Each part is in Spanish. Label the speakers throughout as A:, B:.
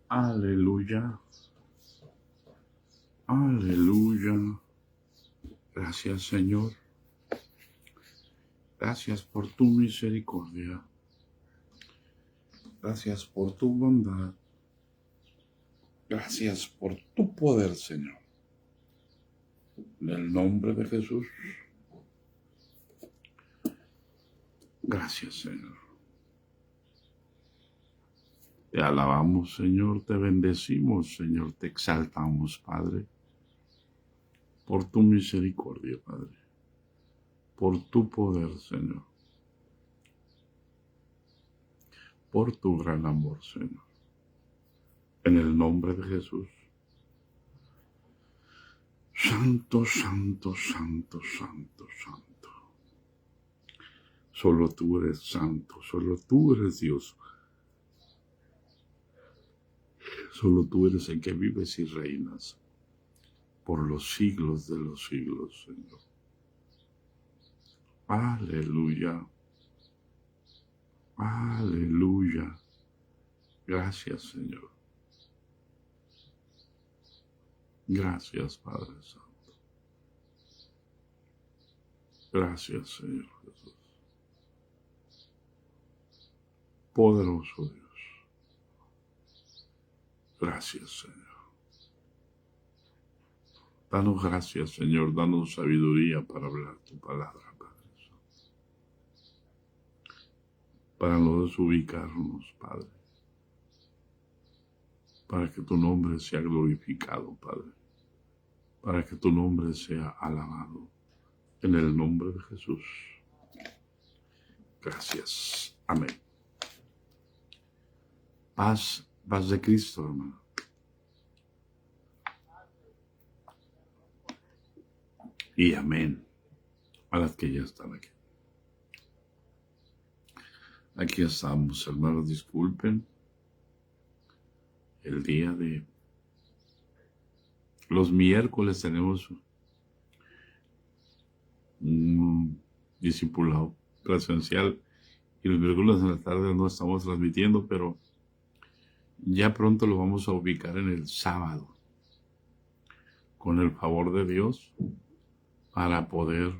A: Aleluya, aleluya. Gracias, Señor. Gracias por tu misericordia. Gracias por tu bondad. Gracias por tu poder, Señor. En el nombre de Jesús. Gracias, Señor. Te alabamos, Señor. Te bendecimos, Señor. Te exaltamos, Padre. Por tu misericordia, Padre. Por tu poder, Señor. Por tu gran amor, Señor. En el nombre de Jesús. Santo, santo, santo, santo, santo. Solo tú eres santo, solo tú eres Dios. Solo tú eres el que vives y reinas por los siglos de los siglos, Señor. Aleluya. Aleluya. Gracias, Señor. Gracias, Padre Santo. Gracias, Señor Jesús. Poderoso Dios. Gracias, Señor. Danos gracias, Señor. Danos sabiduría para hablar tu palabra, Padre Santo. Para no desubicarnos, Padre. Para que tu nombre sea glorificado, Padre. Para que tu nombre sea alabado. En el nombre de Jesús. Gracias. Amén. Paz de Cristo, hermano. Y amén a las que ya están aquí. Aquí estamos, hermanos, disculpen. El día de los miércoles tenemos un discipulado presencial y los miércoles en la tarde no estamos transmitiendo, pero ya pronto lo vamos a ubicar en el sábado, con el favor de Dios, para poder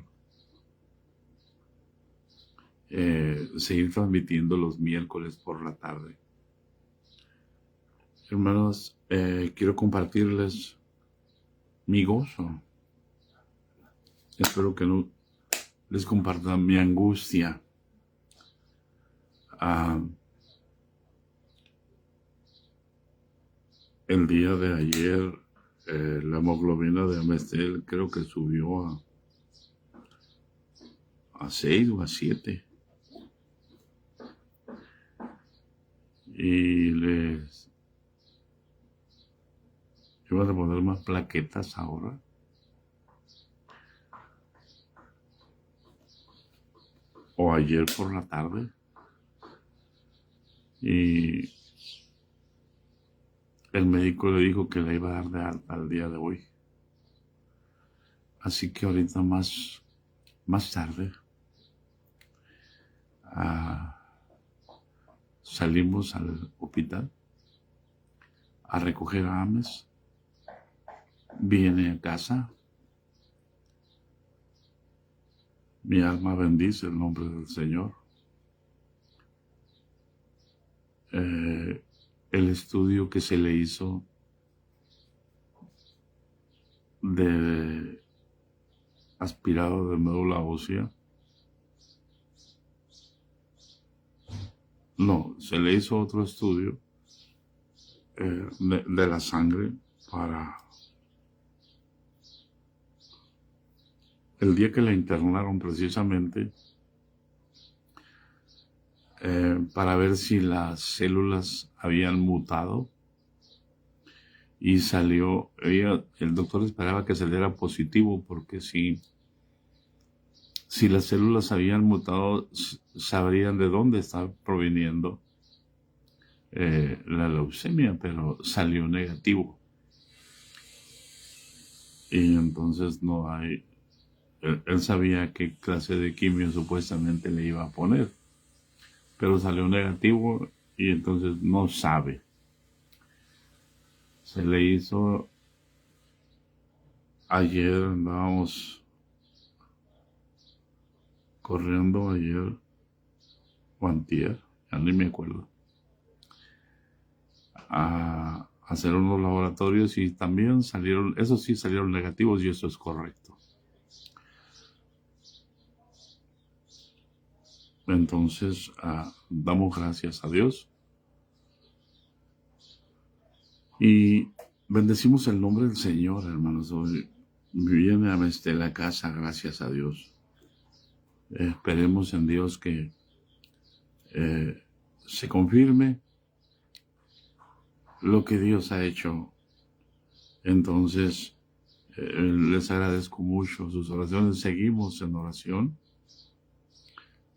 A: seguir transmitiendo los miércoles por la tarde. Hermanos, quiero compartirles mi gozo. Espero que no les comparta mi angustia. El día de ayer, la hemoglobina de Amestel creo que subió a 6 o a 7. Y les iban a poner más plaquetas ahora. O ayer por la tarde. Y el médico le dijo que la iba a dar de alta el día de hoy. Así que ahorita más tarde salimos al hospital a recoger a Ames. Viene a casa. Mi alma bendice el nombre del Señor. El estudio que se le hizo de aspirado de médula ósea. No, se le hizo otro estudio de la sangre para el día que la internaron precisamente, para ver si las células habían mutado, y salió, el doctor esperaba que saliera positivo, porque si las células habían mutado, sabrían de dónde está proviniendo la leucemia, pero salió negativo. Y entonces no hay, él sabía qué clase de quimio supuestamente le iba a poner, pero salió negativo y entonces no sabe. Se le hizo ayer, andábamos corriendo ayer o antier, ya ni me acuerdo, a hacer unos laboratorios y también salieron, eso sí, salieron negativos y eso es correcto. Entonces, damos gracias a Dios y bendecimos el nombre del Señor, hermanos. Hoy viene a la casa, gracias a Dios. Esperemos en Dios que se confirme lo que Dios ha hecho. Entonces, les agradezco mucho sus oraciones. Seguimos en oración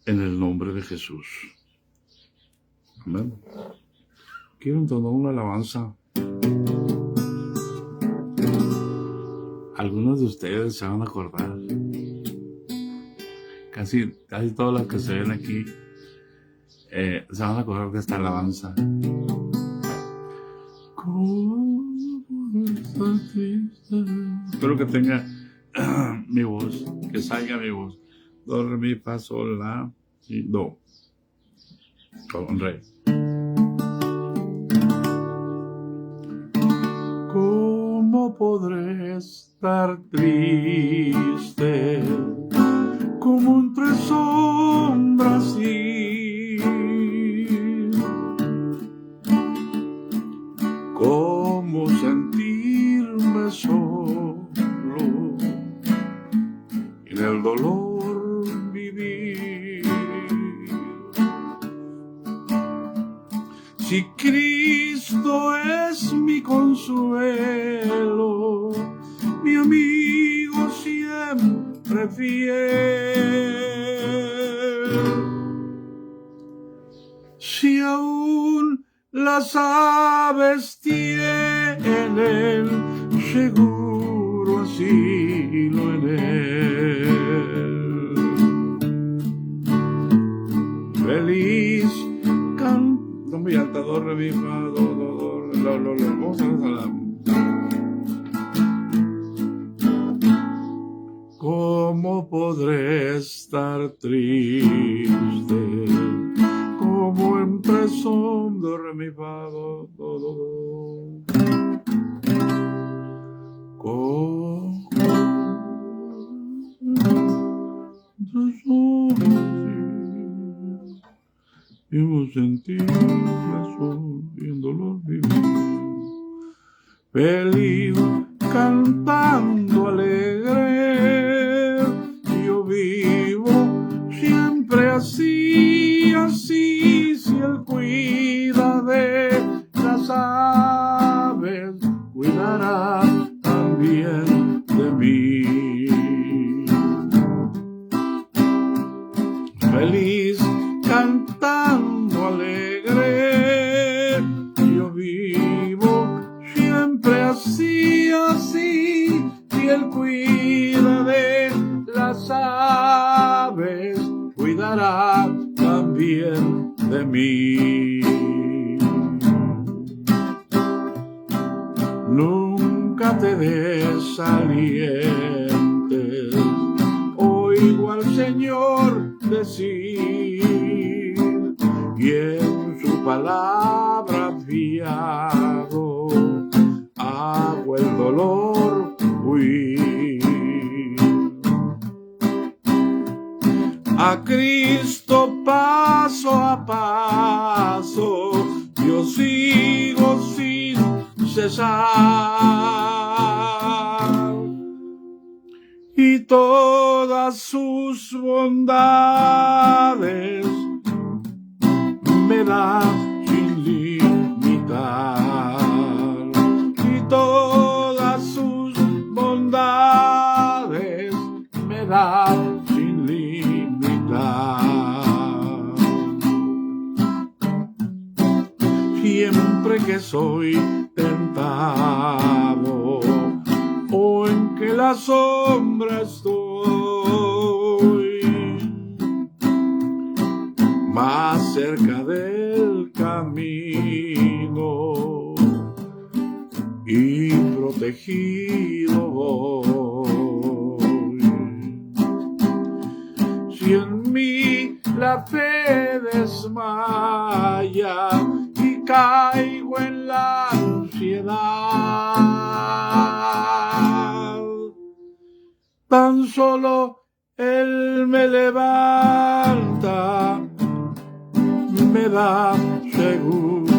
A: en el nombre de Jesús. Amén. Quiero entonar una alabanza. Algunos de ustedes se van a acordar. Casi todas las que se ven aquí se van a acordar de esta alabanza. Espero que tenga mi voz, que salga mi voz. Do, re, mi, fa, sol, la y do. Con re. ¿Cómo podré estar triste como entre sombras y cómo sentirme solo y en el dolor vivir? Si Cristo es mi consuelo, mi amigo siempre fiel, si aún las aves tienen seguro asilo en él, feliz canto muy alta, do, re, mi, fa, do, do, lo, vamos a la. ¿Cómo podré estar triste como entre sombras, do, re, mi, fa, do, do, do. Como entre sombras y sentir la sol y el dolor vivir, feliz cantando alegre, yo vivo siempre así, así, si Él cuida de las aves, cuidará también de mí. Feliz cantando alegre, yo vivo siempre así, así, si Él cuida de las aves, cuidará también de mí. Nunca te desalientes, oigo al Señor decir, y en su palabra fiado hago el dolor huir. A Cristo paso a paso yo sigo sin cesar, y todas sus bondades me da sin limitar, y todas sus bondades me da sin limitar. Siempre que soy tentado o en que la sombra estoy, más cerca del camino y elegido voy. Si en mí la fe desmaya y caigo en la ansiedad, tan solo Él me levanta, me da seguridad.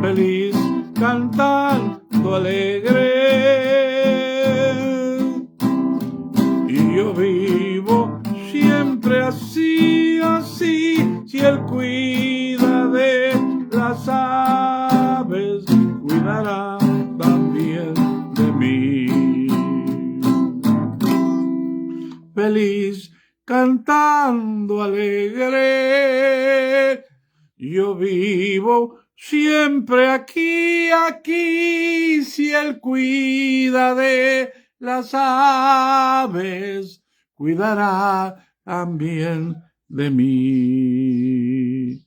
A: Feliz cantando alegre, y yo vivo siempre así, así, si Él cuida de las aves, cuidará también de mí. Feliz cantando alegre, yo vivo siempre aquí, aquí, si Él cuida de las aves, cuidará también de mí.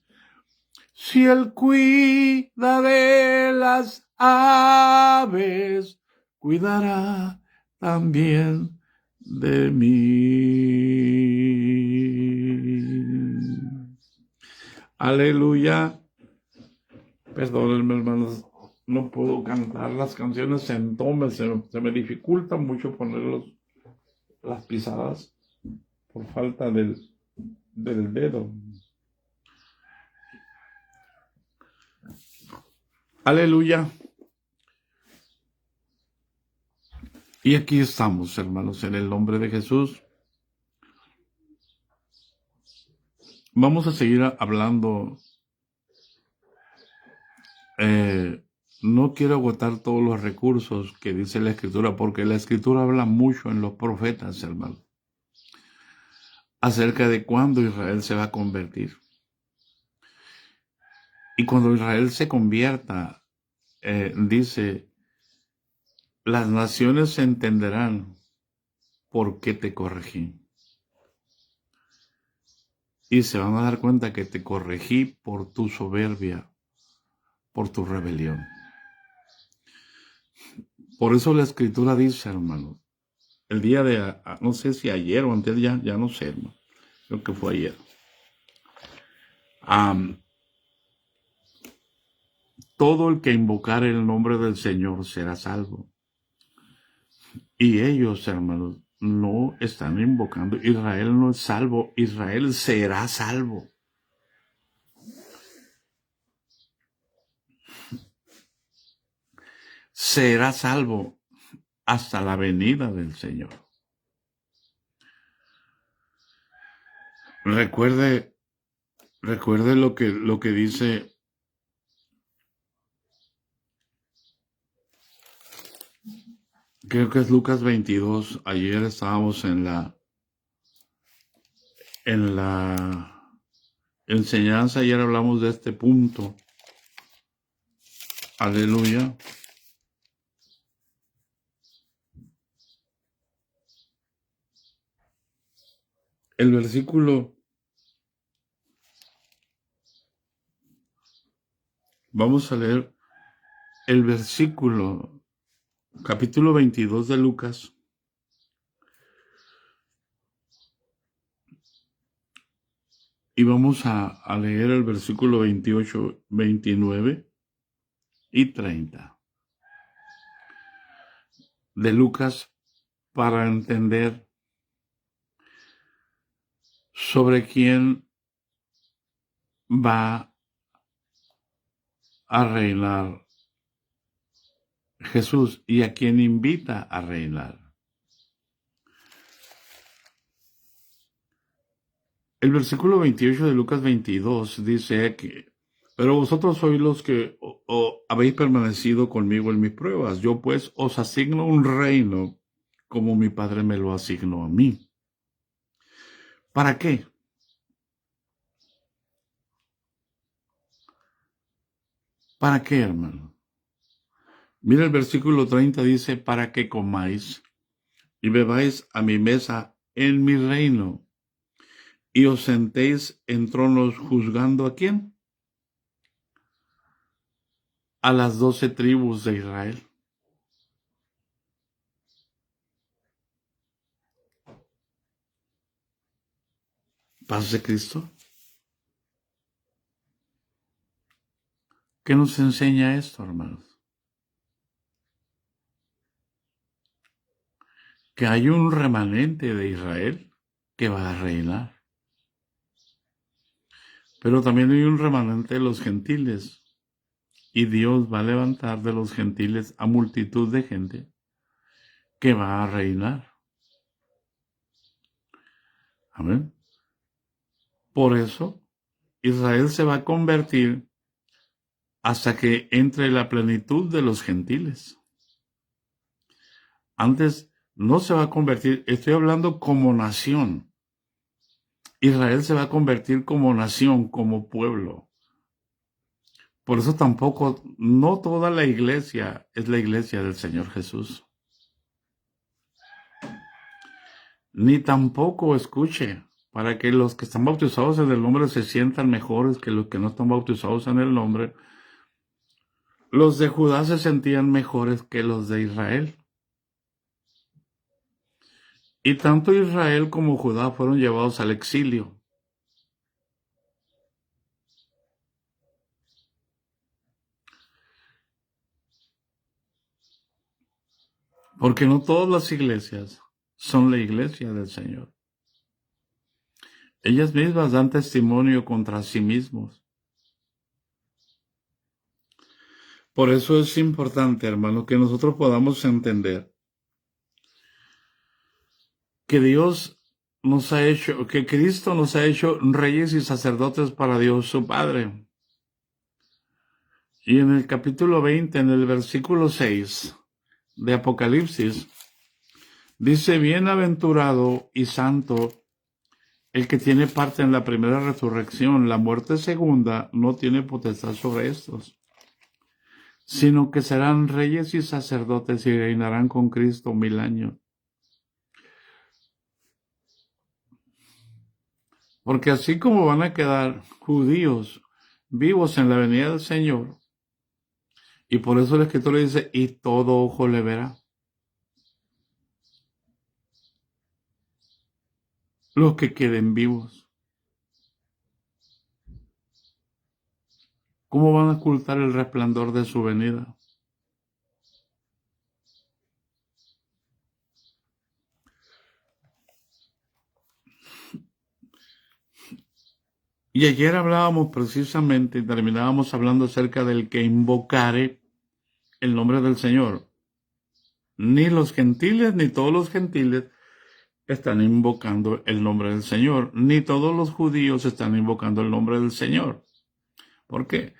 A: Si Él cuida de las aves, cuidará también de mí. Aleluya. Perdónenme, hermanos, no puedo cantar las canciones en tome, se me dificulta mucho poner las pisadas por falta del dedo. Aleluya. Y aquí estamos, hermanos, en el nombre de Jesús. Vamos a seguir hablando. No quiero agotar todos los recursos que dice la Escritura, porque la Escritura habla mucho en los profetas, hermano, acerca de cuándo Israel se va a convertir. Y cuando Israel se convierta, dice, las naciones entenderán por qué te corregí. Y se van a dar cuenta que te corregí por tu soberbia, por tu rebelión. Por eso la Escritura dice, hermano, el día de, no sé si ayer o antes, ya no sé, hermano, creo que fue ayer. Todo el que invocare el nombre del Señor será salvo. Y ellos, hermanos, no están invocando. Israel no es salvo, Israel será salvo. Será salvo hasta la venida del Señor. Recuerde lo que dice creo que es Lucas 22. Ayer estábamos en la enseñanza, ayer hablamos de este punto. Aleluya. El versículo, vamos a leer el versículo, capítulo 22 de Lucas. Y vamos a leer el versículo 28, 29 y 30 de Lucas para entender sobre quién va a reinar Jesús y a quién invita a reinar. El versículo 28 de Lucas 22 dice que, pero vosotros sois los que habéis permanecido conmigo en mis pruebas. Yo pues os asigno un reino como mi Padre me lo asignó a mí. ¿Para qué? ¿Para qué, hermano? Mira el versículo 30 dice, para que comáis y bebáis a mi mesa en mi reino y os sentéis en tronos juzgando ¿a quién? a las 12 tribus de Israel. Paz de Cristo. ¿Qué nos enseña esto, hermanos? Que hay un remanente de Israel que va a reinar. Pero también hay un remanente de los gentiles. Y Dios va a levantar de los gentiles a multitud de gente que va a reinar. Amén. Por eso, Israel se va a convertir hasta que entre la plenitud de los gentiles. Antes no se va a convertir, estoy hablando como nación. Israel se va a convertir como nación, como pueblo. Por eso tampoco, no toda la iglesia es la iglesia del Señor Jesús. Ni tampoco escuche, para que los que están bautizados en el nombre se sientan mejores que los que no están bautizados en el nombre. Los de Judá se sentían mejores que los de Israel. Y tanto Israel como Judá fueron llevados al exilio. Porque no todas las iglesias son la iglesia del Señor. Ellas mismas dan testimonio contra sí mismos. Por eso es importante, hermano, que nosotros podamos entender que Dios nos ha hecho, que Cristo nos ha hecho reyes y sacerdotes para Dios su Padre. Y en el capítulo 20, en el versículo 6 de Apocalipsis, dice: bienaventurado y santo el que tiene parte en la primera resurrección. La muerte segunda no tiene potestad sobre estos, sino que serán reyes y sacerdotes y reinarán con Cristo 1000 años. Porque así como van a quedar judíos vivos en la venida del Señor, y por eso el Escritor dice: y todo ojo le verá. Los que queden vivos. ¿Cómo van a ocultar el resplandor de su venida? Y ayer hablábamos precisamente y terminábamos hablando acerca del que invocare el nombre del Señor. Ni los gentiles, ni todos los gentiles están invocando el nombre del Señor, ni todos los judíos están invocando el nombre del Señor. ¿Por qué?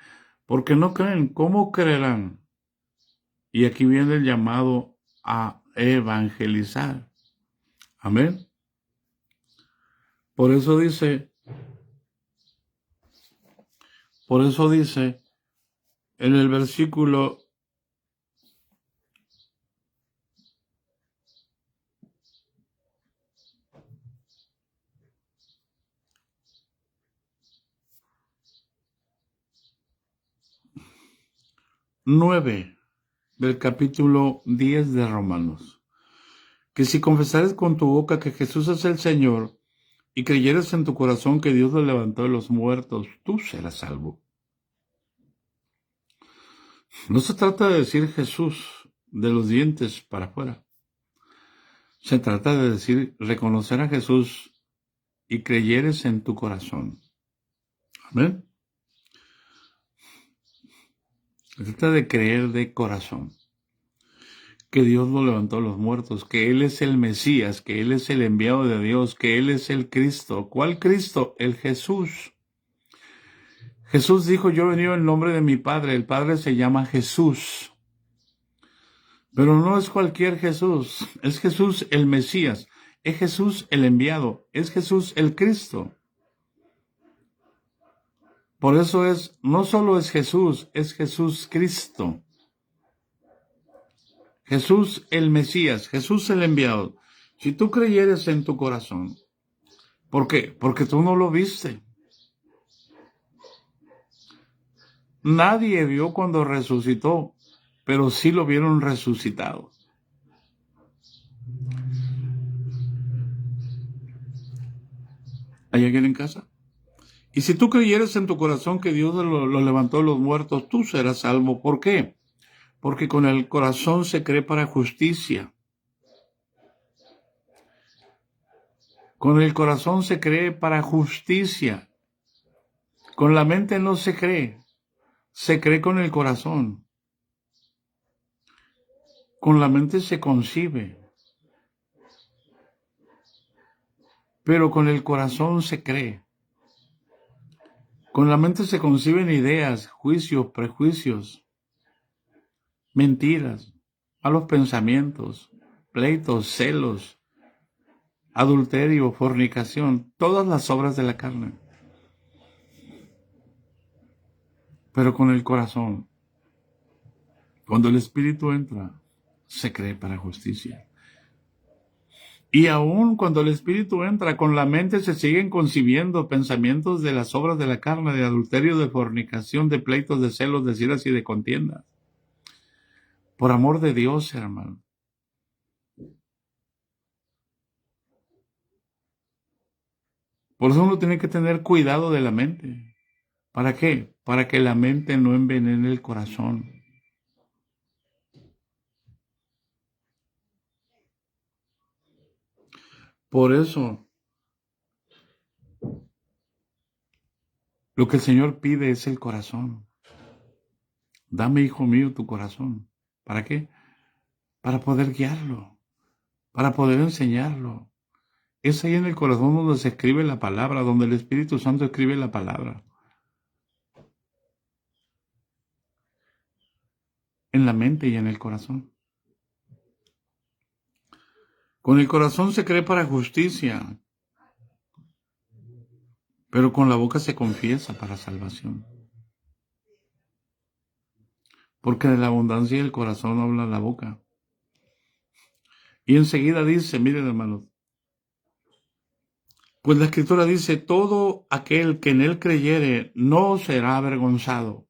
A: Porque no creen. ¿Cómo creerán? Y aquí viene el llamado a evangelizar. Amén. Por eso dice en el versículo 9 del capítulo 10 de Romanos, que si confesares con tu boca que Jesús es el Señor y creyeres en tu corazón que Dios lo levantó de los muertos, tú serás salvo. No se trata de decir Jesús de los dientes para afuera. Se trata de decir, reconocer a Jesús y creyeres en tu corazón. Amén. Se trata de creer de corazón que Dios lo levantó de los muertos, que Él es el Mesías, que Él es el enviado de Dios, que Él es el Cristo. ¿Cuál Cristo? El Jesús. Jesús dijo: yo he venido en nombre de mi Padre. El Padre se llama Jesús. Pero no es cualquier Jesús. Es Jesús el Mesías. Es Jesús el enviado. Es Jesús el Cristo. Por eso no solo es Jesús Cristo. Jesús el Mesías, Jesús el enviado. Si tú creyeres en tu corazón, ¿por qué? Porque tú no lo viste. Nadie vio cuando resucitó, pero sí lo vieron resucitado. ¿Hay alguien en casa? Y si tú creyeres en tu corazón que Dios lo levantó de los muertos, tú serás salvo. ¿Por qué? Porque con el corazón se cree para justicia. Con el corazón se cree para justicia. Con la mente no se cree con el corazón. Con la mente se concibe, pero con el corazón se cree. Con la mente se conciben ideas, juicios, prejuicios, mentiras, malos pensamientos, pleitos, celos, adulterio, fornicación, todas las obras de la carne. Pero con el corazón, cuando el Espíritu entra, se cree para justicia. Y aún cuando el Espíritu entra, con la mente se siguen concibiendo pensamientos de las obras de la carne, de adulterio, de fornicación, de pleitos, de celos, de iras y de contiendas. Por amor de Dios, hermano. Por eso uno tiene que tener cuidado de la mente. ¿Para qué? Para que la mente no envenene el corazón. Por eso, lo que el Señor pide es el corazón. Dame, hijo mío, tu corazón. ¿Para qué? Para poder guiarlo, para poder enseñarlo. Es ahí en el corazón donde se escribe la palabra, donde el Espíritu Santo escribe la palabra. En la mente y en el corazón. Con el corazón se cree para justicia, pero con la boca se confiesa para salvación. Porque de la abundancia del corazón habla la boca. Y enseguida dice, miren hermanos, pues la Escritura dice, todo aquel que en él creyere no será avergonzado.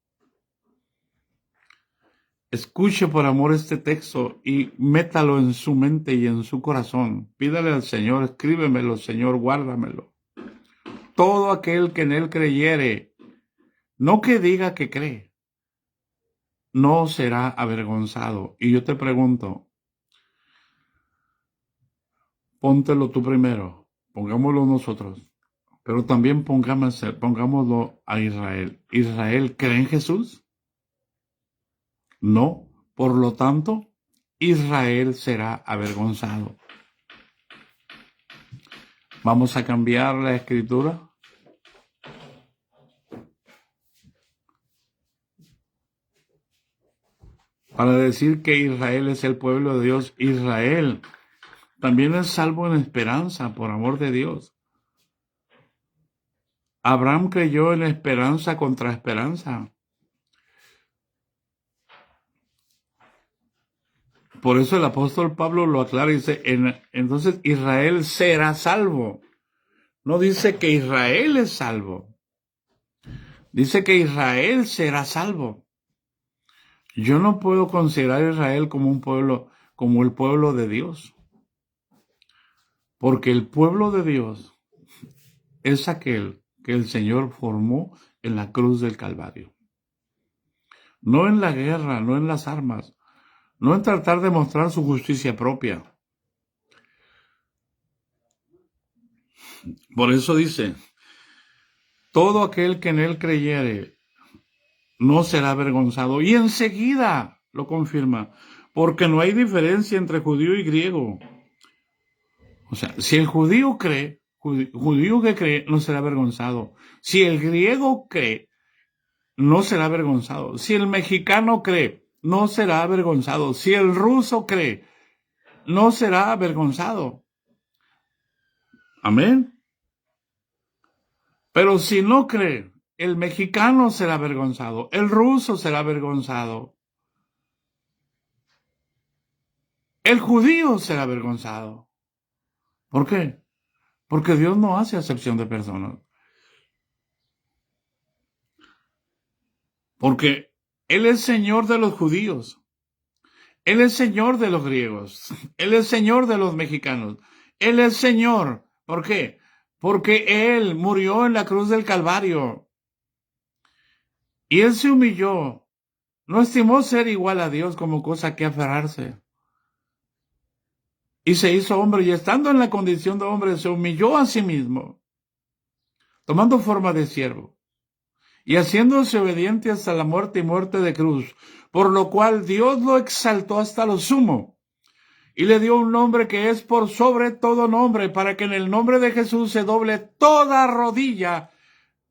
A: Escuche por amor este texto y métalo en su mente y en su corazón. Pídale al Señor, escríbemelo, Señor, guárdamelo. Todo aquel que en él creyere, no que diga que cree, no será avergonzado. Y yo te pregunto, póntelo tú primero, pongámoslo nosotros, pero también pongámoslo a Israel. ¿Israel cree en Jesús? No. Por lo tanto, Israel será avergonzado. Vamos a cambiar la escritura. Para decir que Israel es el pueblo de Dios. Israel también es salvo en esperanza, por amor de Dios. Abraham creyó en esperanza contra esperanza. Por eso el apóstol Pablo lo aclara y dice, entonces Israel será salvo. No dice que Israel es salvo. Dice que Israel será salvo. Yo no puedo considerar a Israel como un pueblo, como el pueblo de Dios. Porque el pueblo de Dios es aquel que el Señor formó en la cruz del Calvario. No en la guerra, no en las armas, no en tratar de mostrar su justicia propia. Por eso dice, todo aquel que en él creyere no será avergonzado. Y enseguida lo confirma, porque no hay diferencia entre judío y griego. O sea, si el judío cree, judío que cree, no será avergonzado. Si el griego cree, no será avergonzado. Si el mexicano cree, no será avergonzado. Si el ruso cree, no será avergonzado. Amén. Pero si no cree, el mexicano será avergonzado, el ruso será avergonzado, el judío será avergonzado. ¿Por qué? Porque Dios no hace acepción de personas. Porque Él es Señor de los judíos. Él es Señor de los griegos. Él es Señor de los mexicanos. Él es Señor. ¿Por qué? Porque Él murió en la cruz del Calvario. Y Él se humilló. No estimó ser igual a Dios como cosa que aferrarse. Y se hizo hombre, y estando en la condición de hombre, se humilló a sí mismo, tomando forma de siervo, y haciéndose obediente hasta la muerte y muerte de cruz, por lo cual Dios lo exaltó hasta lo sumo, y le dio un nombre que es por sobre todo nombre, para que en el nombre de Jesús se doble toda rodilla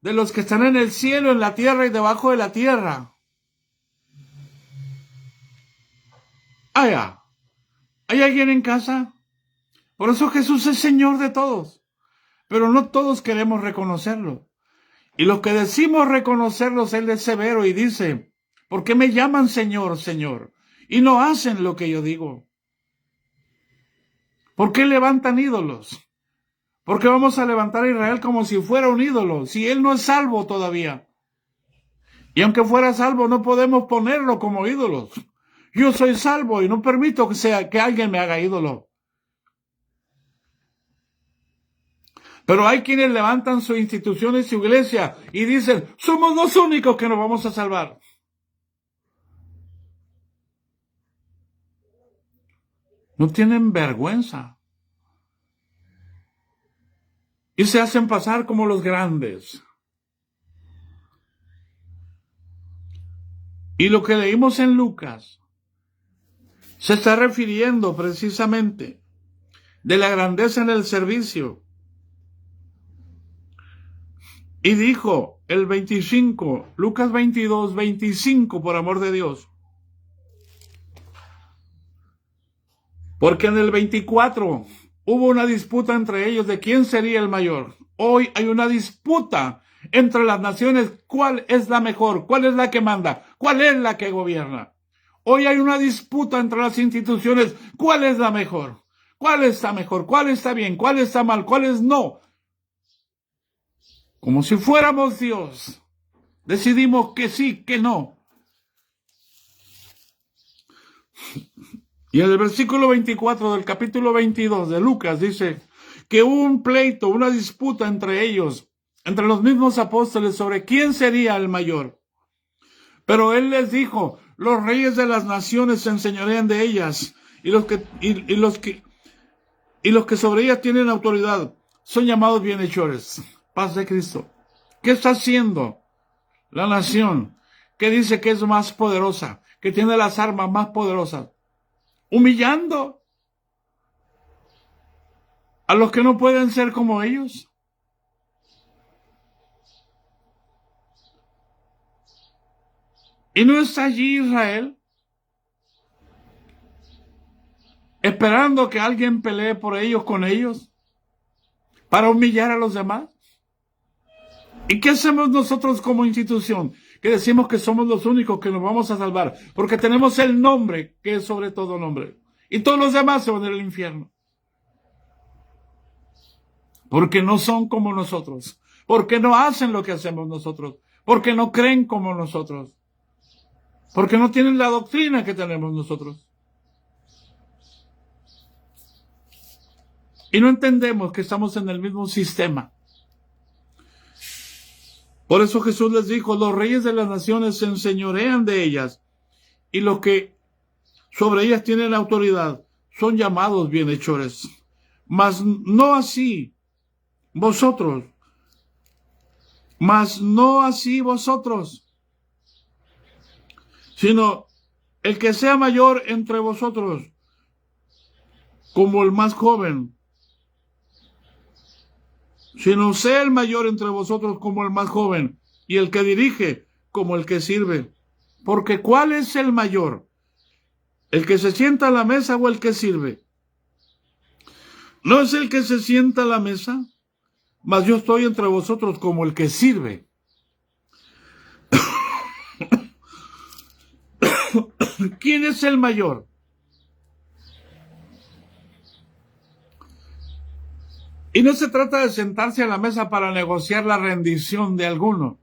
A: de los que están en el cielo, en la tierra y debajo de la tierra. Allá. ¿Hay alguien en casa? Por eso Jesús es Señor de todos, pero no todos queremos reconocerlo. Y los que decimos reconocerlos, Él es severo y dice, ¿por qué me llaman Señor, Señor? Y no hacen lo que yo digo. ¿Por qué levantan ídolos? ¿Por qué vamos a levantar a Israel como si fuera un ídolo, si Él no es salvo todavía? Y aunque fuera salvo, no podemos ponerlo como ídolos. Yo soy salvo y no permito que alguien me haga ídolo. Pero hay quienes levantan su institución y su iglesia y dicen, somos los únicos que nos vamos a salvar. No tienen vergüenza. Y se hacen pasar como los grandes. Y lo que leímos en Lucas se está refiriendo precisamente de la grandeza en el servicio. Y dijo el 25, Lucas 22, 25, por amor de Dios. Porque en el 24 hubo una disputa entre ellos de quién sería el mayor. Hoy hay una disputa entre las naciones. ¿Cuál es la mejor? ¿Cuál es la que manda? ¿Cuál es la que gobierna? Hoy hay una disputa entre las instituciones. ¿Cuál es la mejor? ¿Cuál está mejor? ¿Cuál está bien? ¿Cuál está mal? ¿Cuál es no? Como si fuéramos Dios. Decidimos que sí, que no. Y en el versículo 24 del capítulo 22 de Lucas dice que hubo un pleito, una disputa entre ellos, entre los mismos apóstoles, sobre quién sería el mayor. Pero él les dijo, los reyes de las naciones se enseñorean de ellas, y los que sobre ellas tienen autoridad son llamados bienhechores. Paz de Cristo. ¿Qué está haciendo la nación que dice que es más poderosa, que tiene las armas más poderosas? Humillando a los que no pueden ser como ellos. ¿Y no está allí Israel esperando que alguien pelee por ellos con ellos para humillar a los demás? ¿Y qué hacemos nosotros como institución? Que decimos que somos los únicos que nos vamos a salvar porque tenemos el nombre que es sobre todo nombre. Y todos los demás se van al infierno. Porque no son como nosotros. Porque no hacen lo que hacemos nosotros. Porque no creen como nosotros. Porque no tienen la doctrina que tenemos nosotros. Y no entendemos que estamos en el mismo sistema. Por eso Jesús les dijo, los reyes de las naciones se enseñorean de ellas, y los que sobre ellas tienen autoridad son llamados bienhechores. Mas no así vosotros. Mas no así vosotros. Sino el que sea mayor entre vosotros, como el más joven. Sino sea el mayor entre vosotros como el más joven, y el que dirige como el que sirve. Porque ¿cuál es el mayor? ¿El que se sienta a la mesa o el que sirve? ¿No es el que se sienta a la mesa? Mas yo estoy entre vosotros como el que sirve. ¿Quién es el mayor? Y no se trata de sentarse a la mesa para negociar la rendición de alguno.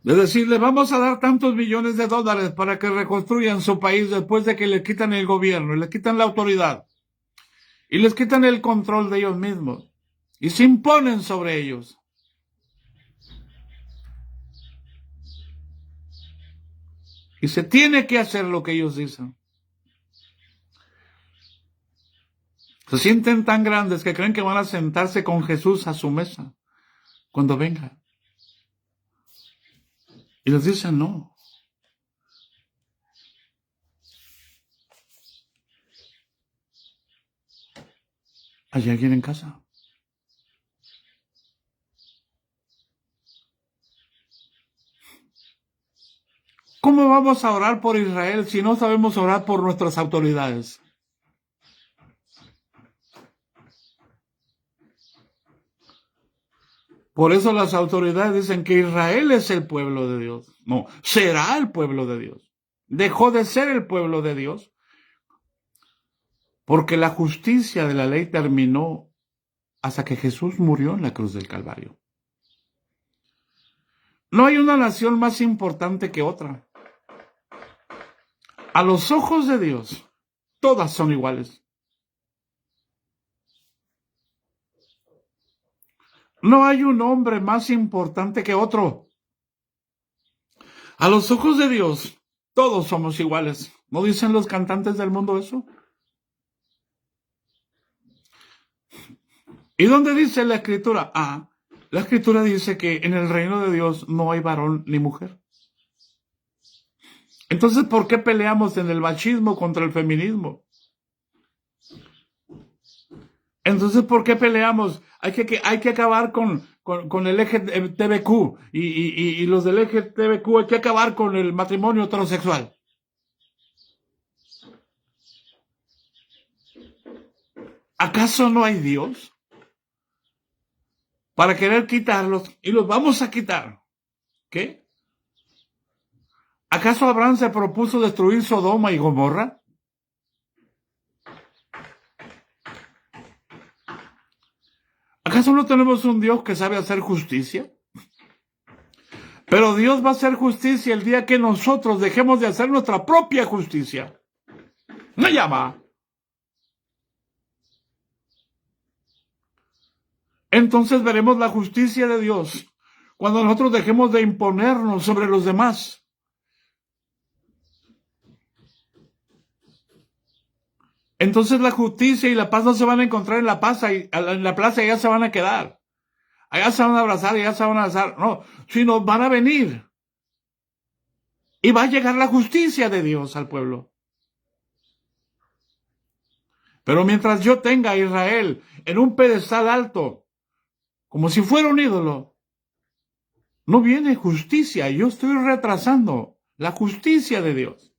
A: De decirle, vamos a dar tantos millones de dólares para que reconstruyan su país después de que le quitan el gobierno, y le quitan la autoridad, y les quitan el control de ellos mismos, y se imponen sobre ellos. Y se tiene que hacer lo que ellos dicen. Se sienten tan grandes que creen que van a sentarse con Jesús a su mesa cuando venga. Y les dicen no. ¿Hay alguien en casa? ¿Cómo vamos a orar por Israel si no sabemos orar por nuestras autoridades? Por eso las autoridades dicen que Israel es el pueblo de Dios. No, será el pueblo de Dios. Dejó de ser el pueblo de Dios porque la justicia de la ley terminó hasta que Jesús murió en la cruz del Calvario. No hay una nación más importante que otra. A los ojos de Dios, todas son iguales. No hay un hombre más importante que otro. A los ojos de Dios, todos somos iguales. ¿No dicen los cantantes del mundo eso? ¿Y dónde dice la Escritura? La Escritura dice que en el reino de Dios no hay varón ni mujer. Entonces, ¿por qué peleamos en el machismo contra el feminismo? Entonces, ¿por qué peleamos? Hay que acabar con el LGTBQ y los del LGTBQ, hay que acabar con el matrimonio heterosexual. ¿Acaso no hay Dios para querer quitarlos y los vamos a quitar? ¿Qué? ¿Acaso Abraham se propuso destruir Sodoma y Gomorra? ¿Acaso no tenemos un Dios que sabe hacer justicia? Pero Dios va a hacer justicia el día que nosotros dejemos de hacer nuestra propia justicia. No llama. Entonces veremos la justicia de Dios cuando nosotros dejemos de imponernos sobre los demás. Entonces la justicia y la paz no se van a encontrar en la plaza y ya se van a quedar. Allá se van a abrazar y allá se van a abrazar. No, sino van a venir. Y va a llegar la justicia de Dios al pueblo. Pero mientras yo tenga a Israel en un pedestal alto, como si fuera un ídolo, no viene justicia. Yo estoy retrasando la justicia de Dios.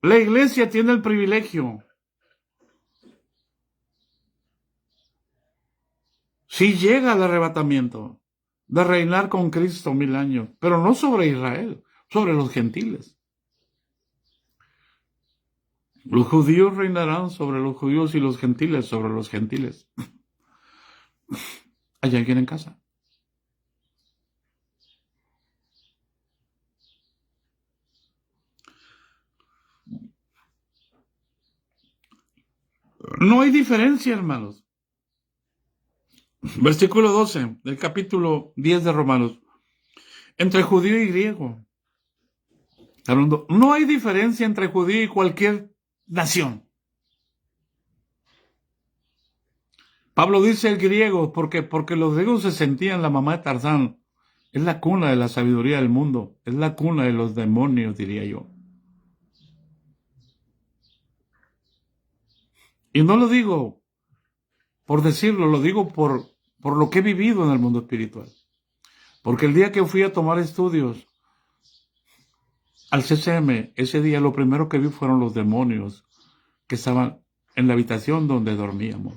A: La iglesia tiene el privilegio, si llega al arrebatamiento, de reinar con Cristo 1000 años, pero no sobre Israel, sobre los gentiles. Los judíos reinarán sobre los judíos y los gentiles sobre los gentiles. ¿Hay alguien en casa? No hay diferencia, hermanos. Versículo 12 del capítulo 10 de Romanos. Entre judío y griego. Hablando, no hay diferencia entre judío y cualquier nación. Pablo dice el griego porque los griegos se sentían la mamá de Tarzán. Es la cuna de la sabiduría del mundo. Es la cuna de los demonios, diría yo. Y no lo digo por decirlo, lo digo por lo que he vivido en el mundo espiritual. Porque el día que fui a tomar estudios al CCM, ese día lo primero que vi fueron los demonios que estaban en la habitación donde dormíamos.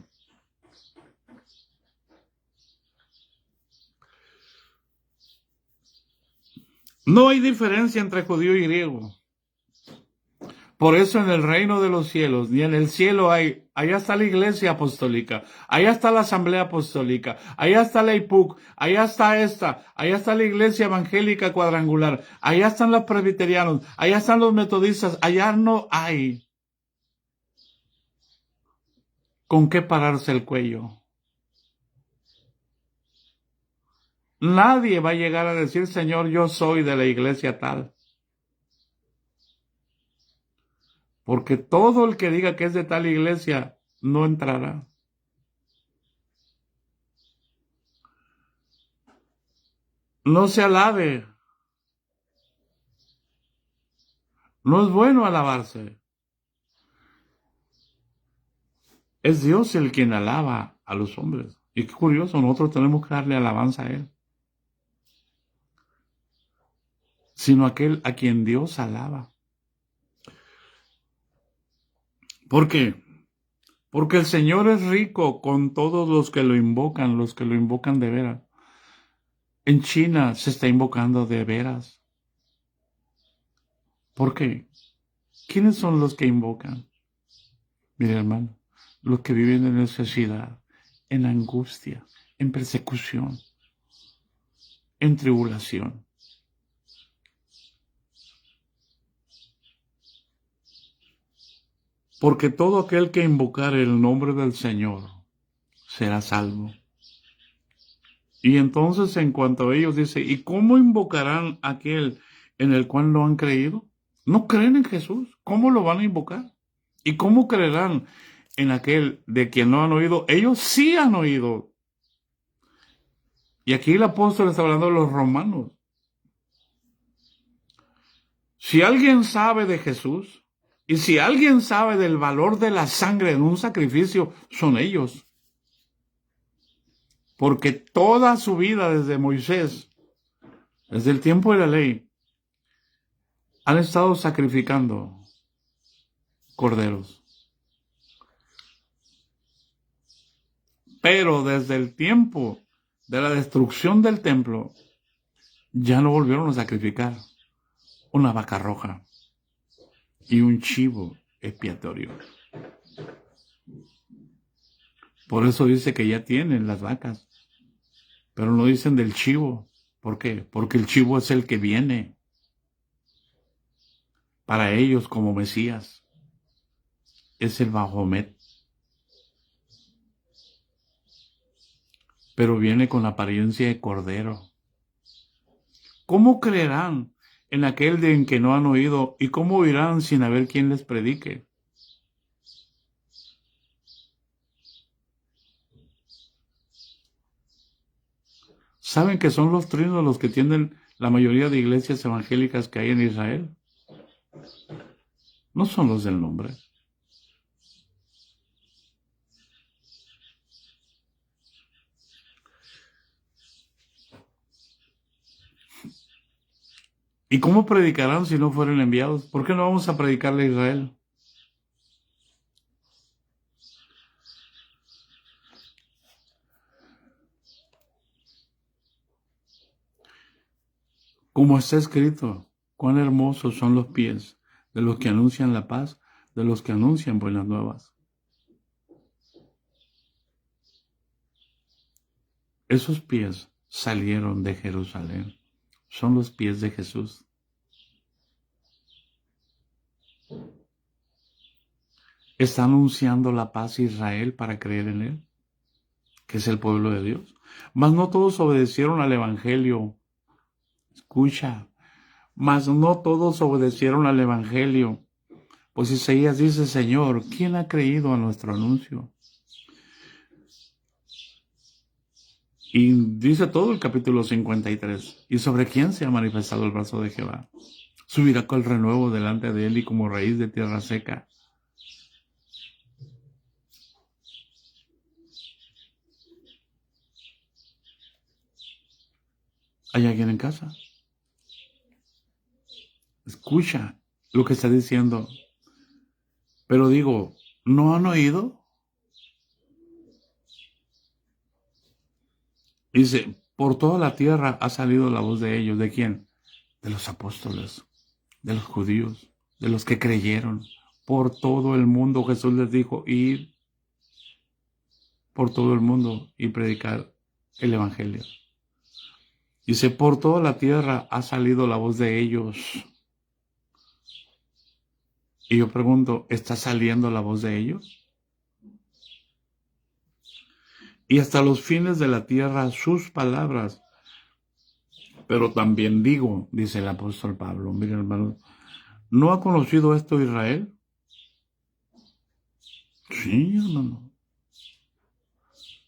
A: No hay diferencia entre judío y griego. Por eso en el reino de los cielos, ni en el cielo hay, allá está la iglesia apostólica, allá está la asamblea apostólica, allá está la IPUC, allá está esta, allá está la iglesia evangélica cuadrangular, allá están los presbiterianos, allá están los metodistas, allá no hay con qué pararse el cuello. Nadie va a llegar a decir, Señor, yo soy de la iglesia tal. Porque todo el que diga que es de tal iglesia no entrará. No se alabe. No es bueno alabarse. Es Dios el quien alaba a los hombres. Y qué curioso, nosotros tenemos que darle alabanza a Él. Sino aquel a quien Dios alaba. ¿Por qué? Porque el Señor es rico con todos los que lo invocan de veras. En China se está invocando de veras. ¿Por qué? ¿Quiénes son los que invocan? Mire, hermano, los que viven en necesidad, en angustia, en persecución, en tribulación. Porque todo aquel que invocare el nombre del Señor será salvo. Y entonces, en cuanto a ellos, dice, ¿y cómo invocarán a aquel en el cual no han creído? ¿No creen en Jesús? ¿Cómo lo van a invocar? ¿Y cómo creerán en aquel de quien no han oído? Ellos sí han oído. Y aquí el apóstol está hablando de los romanos. Si alguien sabe de Jesús, y si alguien sabe del valor de la sangre en un sacrificio, son ellos. Porque toda su vida desde Moisés, desde el tiempo de la ley, han estado sacrificando corderos. Pero desde el tiempo de la destrucción del templo, ya no volvieron a sacrificar una vaca roja y un chivo expiatorio. Por eso dice que ya tienen las vacas, pero no dicen del chivo. ¿Por qué? Porque el chivo es el que viene para ellos como Mesías. Es el Bahomet. Pero viene con apariencia de cordero. ¿Cómo creerán en aquel de en que no han oído? ¿Y cómo oirán sin haber quien les predique? ¿Saben que son los trinos los que tienen la mayoría de iglesias evangélicas que hay en Israel? No son los del nombre. ¿Y cómo predicarán si no fueren enviados? ¿Por qué no vamos a predicarle a Israel? Como está escrito, cuán hermosos son los pies de los que anuncian la paz, de los que anuncian buenas nuevas. Esos pies salieron de Jerusalén. Son los pies de Jesús. Está anunciando la paz a Israel para creer en él, que es el pueblo de Dios. Mas no todos obedecieron al evangelio. Escucha, mas no todos obedecieron al evangelio. Pues Isaías dice, Señor, ¿quién ha creído a nuestro anuncio? Y dice todo el capítulo 53. ¿Y sobre quién se ha manifestado el brazo de Jehová? Subirá con el renuevo delante de él y como raíz de tierra seca. ¿Hay alguien en casa? Escucha lo que está diciendo. Pero digo, ¿no han oído? Dice, por toda la tierra ha salido la voz de ellos. ¿De quién? De los apóstoles, de los judíos. de los que creyeron. Por todo el mundo Jesús les dijo, ir por todo el mundo y predicar el evangelio. Dice, por toda la tierra ha salido la voz de ellos. Y yo pregunto, ¿está saliendo la voz de ellos? Y hasta los fines de la tierra sus palabras. Pero también digo, dice el apóstol Pablo, miren hermanos, ¿no ha conocido esto Israel? Sí, hermano.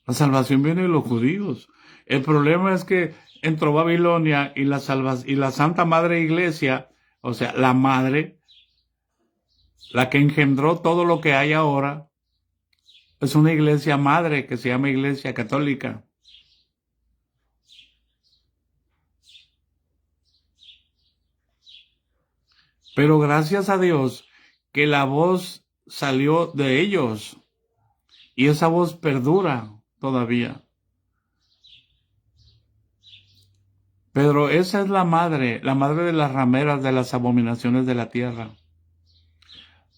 A: La salvación viene de los judíos. El problema es que entró Babilonia y la Santa Madre Iglesia, o sea, la madre, la que engendró todo lo que hay ahora, es una iglesia madre que se llama Iglesia Católica. Pero gracias a Dios que la voz salió de ellos y esa voz perdura todavía. Pero esa es la madre de las rameras de las abominaciones de la tierra.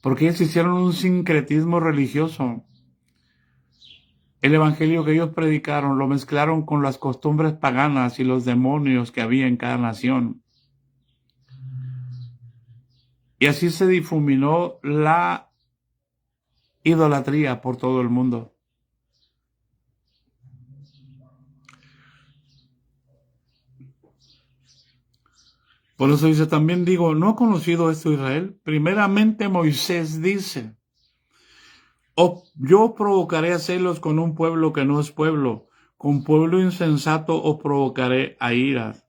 A: Porque ellos hicieron un sincretismo religioso. El evangelio que ellos predicaron lo mezclaron con las costumbres paganas y los demonios que había en cada nación. Y así se difuminó la idolatría por todo el mundo. Por eso dice, también digo, ¿no ha conocido esto Israel? Primeramente Moisés dice, yo provocaré a celos con un pueblo que no es pueblo, con pueblo insensato os provocaré a ira.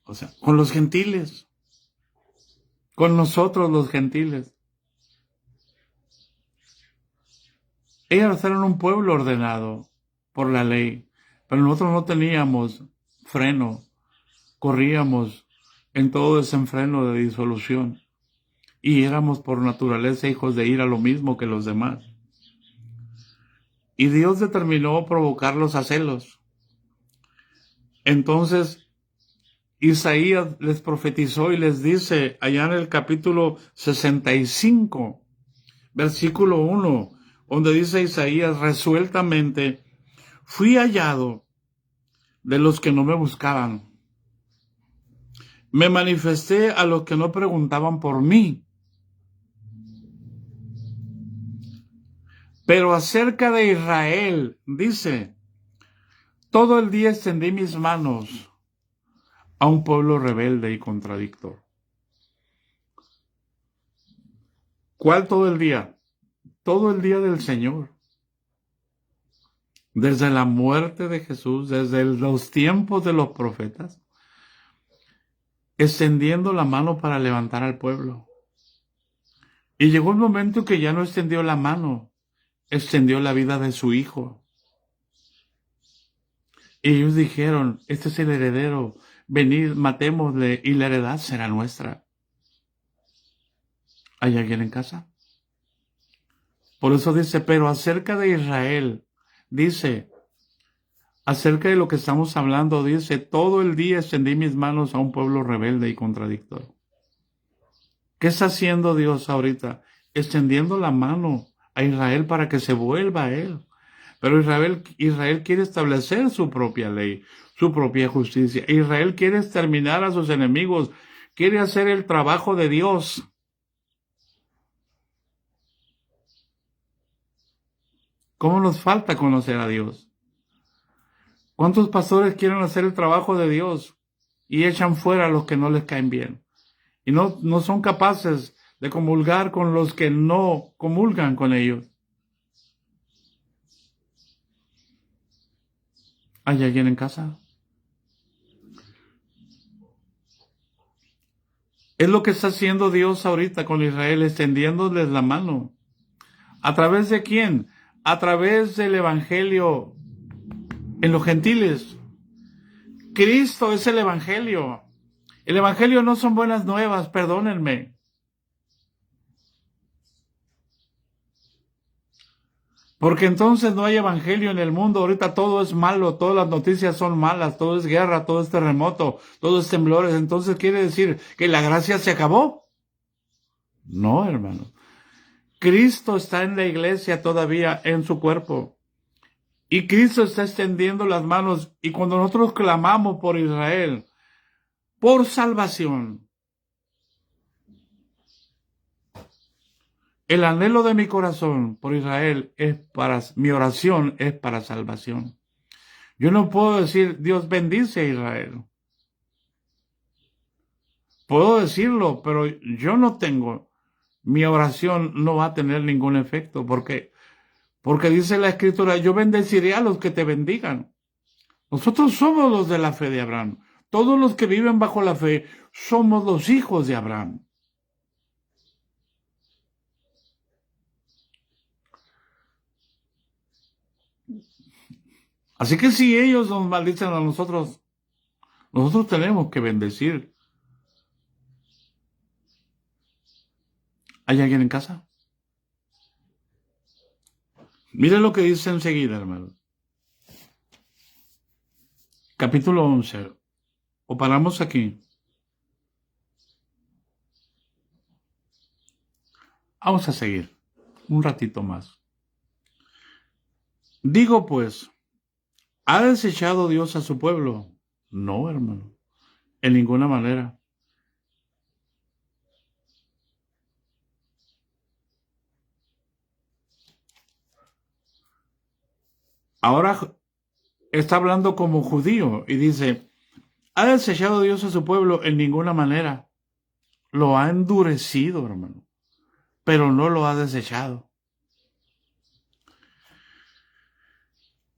A: O sea, con los gentiles, con nosotros los gentiles. Ellos eran un pueblo ordenado por la ley, pero nosotros no teníamos freno, corríamos en todo desenfreno de disolución y éramos por naturaleza hijos de ira, lo mismo que los demás. Y Dios determinó provocarlos a celos. Entonces Isaías les profetizó y les dice allá en el capítulo 65, versículo 1, donde dice Isaías resueltamente, fui hallado de los que no me buscaban. Me manifesté a los que no preguntaban por mí. Pero acerca de Israel, dice, todo el día extendí mis manos a un pueblo rebelde y contradictor. ¿Cuál todo el día? Todo el día del Señor. Desde la muerte de Jesús, desde los tiempos de los profetas, extendiendo la mano para levantar al pueblo. Y llegó el momento que ya no extendió la mano, extendió la vida de su hijo. Y ellos dijeron, este es el heredero, venid, matémosle y la heredad será nuestra. ¿Hay alguien en casa? Por eso dice, pero acerca de Israel, dice, acerca de lo que estamos hablando, dice, todo el día extendí mis manos a un pueblo rebelde y contradictor. ¿Qué está haciendo Dios ahorita? Extendiendo la mano a Israel para que se vuelva a Él. Pero Israel quiere establecer su propia ley, su propia justicia. Israel quiere exterminar a sus enemigos, quiere hacer el trabajo de Dios. ¿Cómo nos falta conocer a Dios? ¿Cuántos pastores quieren hacer el trabajo de Dios y echan fuera a los que no les caen bien? Y no son capaces de comulgar con los que no comulgan con ellos. ¿Hay alguien en casa? Es lo que está haciendo Dios ahorita con Israel, extendiéndoles la mano. ¿A través de quién? A través del evangelio en los gentiles. Cristo es el evangelio. El evangelio no son buenas nuevas, perdónenme. Porque entonces no hay evangelio en el mundo. Ahorita todo es malo, todas las noticias son malas, todo es guerra, todo es terremoto, todo es temblores. Entonces quiere decir que la gracia se acabó. No, hermano. Cristo está en la iglesia todavía en su cuerpo. Y Cristo está extendiendo las manos. Y cuando nosotros clamamos por Israel, por salvación, el anhelo de mi corazón por Israel mi oración es para salvación. Yo no puedo decir, Dios bendice a Israel. Puedo decirlo, pero yo no tengo, mi oración no va a tener ningún efecto, porque dice la Escritura, yo bendeciré a los que te bendigan. Nosotros somos los de la fe de Abraham. Todos los que viven bajo la fe somos los hijos de Abraham. Así que si ellos nos maldicen a nosotros, nosotros tenemos que bendecir. ¿Hay alguien en casa? Miren lo que dice enseguida, hermano. Capítulo 11. ¿O paramos aquí? Vamos a seguir un ratito más. Digo pues, ¿ha desechado Dios a su pueblo? No, hermano, en ninguna manera. Ahora está hablando como judío y dice, ¿ha desechado Dios a su pueblo? En ninguna manera. Lo ha endurecido, hermano, pero no lo ha desechado.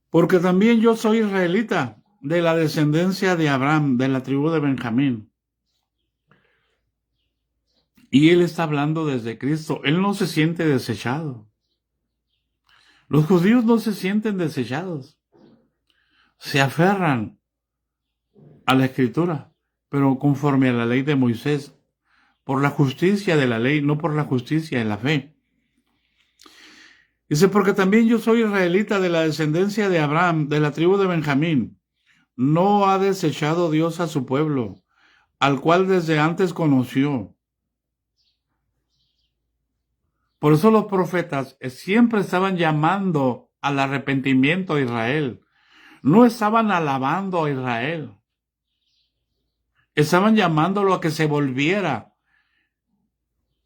A: Porque también yo soy israelita, de la descendencia de Abraham, de la tribu de Benjamín. Y él está hablando desde Cristo. Él no se siente desechado. Los judíos no se sienten desechados. Se aferran a la Escritura, pero conforme a la ley de Moisés, por la justicia de la ley, no por la justicia de la fe. Dice, porque también yo soy israelita de la descendencia de Abraham, de la tribu de Benjamín. No ha desechado Dios a su pueblo, al cual desde antes conoció. Por eso los profetas siempre estaban llamando al arrepentimiento a Israel. No estaban alabando a Israel. Estaban llamándolo a que se volviera.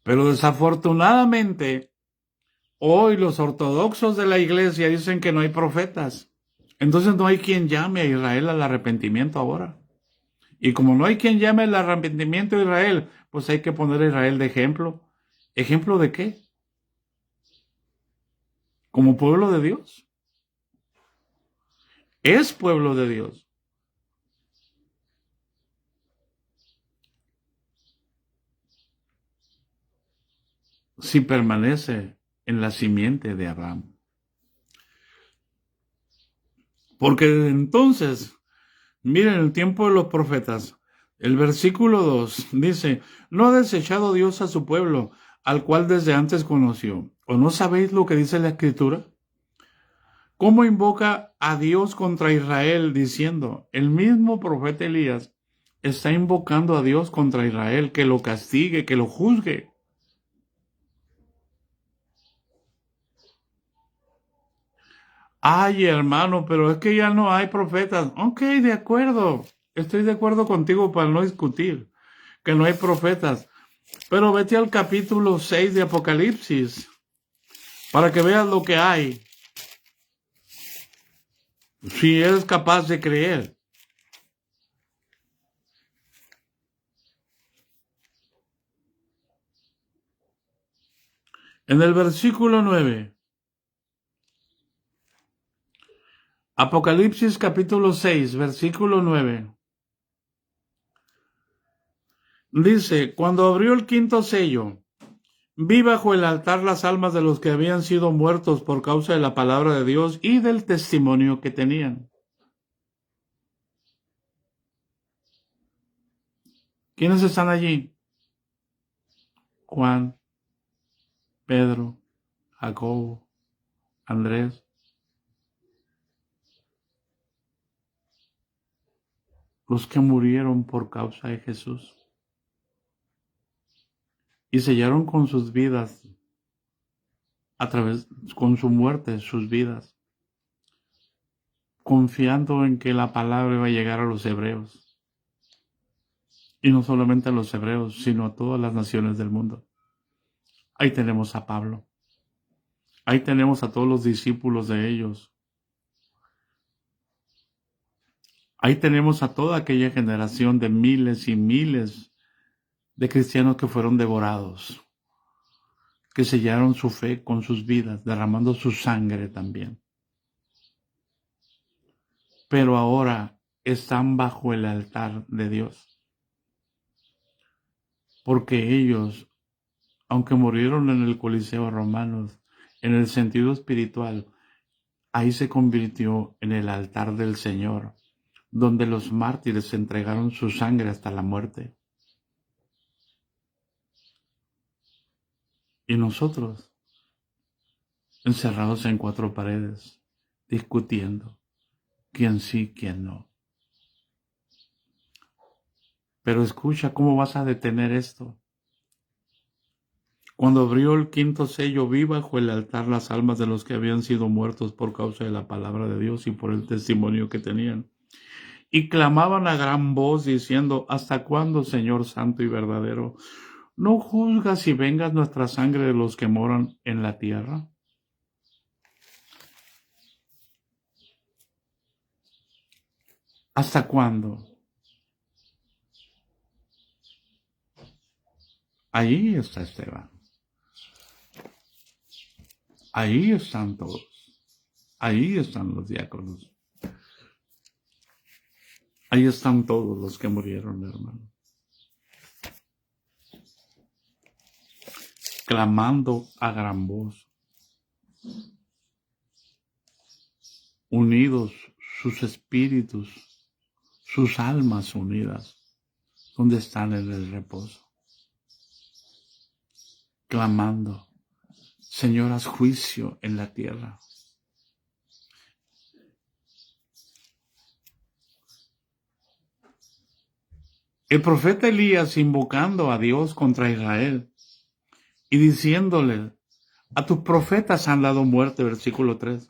A: Pero desafortunadamente, hoy los ortodoxos de la iglesia dicen que no hay profetas. Entonces no hay quien llame a Israel al arrepentimiento ahora. Y como no hay quien llame al arrepentimiento a Israel, pues hay que poner a Israel de ejemplo. ¿Ejemplo de qué? Como pueblo de Dios. Es pueblo de Dios. Si permanece en la simiente de Abraham. Porque desde entonces, miren el tiempo de los profetas, el versículo 2 dice, no ha desechado Dios a su pueblo, al cual desde antes conoció. ¿O no sabéis lo que dice la Escritura? ¿Cómo invoca a Dios contra Israel diciendo, el mismo profeta Elías está invocando a Dios contra Israel, que lo castigue, que lo juzgue? Ay, hermano, pero es que ya no hay profetas. Ok, de acuerdo. Estoy de acuerdo contigo para no discutir que no hay profetas. Pero vete al capítulo 6 de Apocalipsis para que veas lo que hay. Si eres capaz de creer. En el versículo 9. Apocalipsis capítulo 6, versículo 9. Dice, cuando abrió el quinto sello, vi bajo el altar las almas de los que habían sido muertos por causa de la palabra de Dios y del testimonio que tenían. ¿Quiénes están allí? Juan, Pedro, Jacobo, Andrés. Los que murieron por causa de Jesús. y sellaron con sus vidas, con su muerte, sus vidas, confiando en que la palabra iba a llegar a los hebreos. Y no solamente a los hebreos, sino a todas las naciones del mundo. Ahí tenemos a Pablo. Ahí tenemos a todos los discípulos de ellos. Ahí tenemos a toda aquella generación de miles y miles de cristianos que fueron devorados, que sellaron su fe con sus vidas, derramando su sangre también. Pero ahora están bajo el altar de Dios. Porque ellos, aunque murieron en el Coliseo romano, en el sentido espiritual, ahí se convirtió en el altar del Señor, donde los mártires entregaron su sangre hasta la muerte. Y nosotros, encerrados en cuatro paredes, discutiendo quién sí, quién no. Pero escucha, ¿cómo vas a detener esto? Cuando abrió el quinto sello, vi bajo el altar las almas de los que habían sido muertos por causa de la palabra de Dios y por el testimonio que tenían. Y clamaban a gran voz diciendo: ¿hasta cuándo, Señor santo y verdadero, no juzgas y vengas nuestra sangre de los que moran en la tierra? ¿Hasta cuándo? Ahí está Esteban. Ahí están todos. Ahí están los diáconos. Ahí están todos los que murieron, hermano. Clamando a gran voz. Unidos sus espíritus, sus almas unidas, donde están en el reposo. Clamando: Señor, haz juicio en la tierra. El profeta Elías invocando a Dios contra Israel y diciéndole: a tus profetas han dado muerte, versículo 3,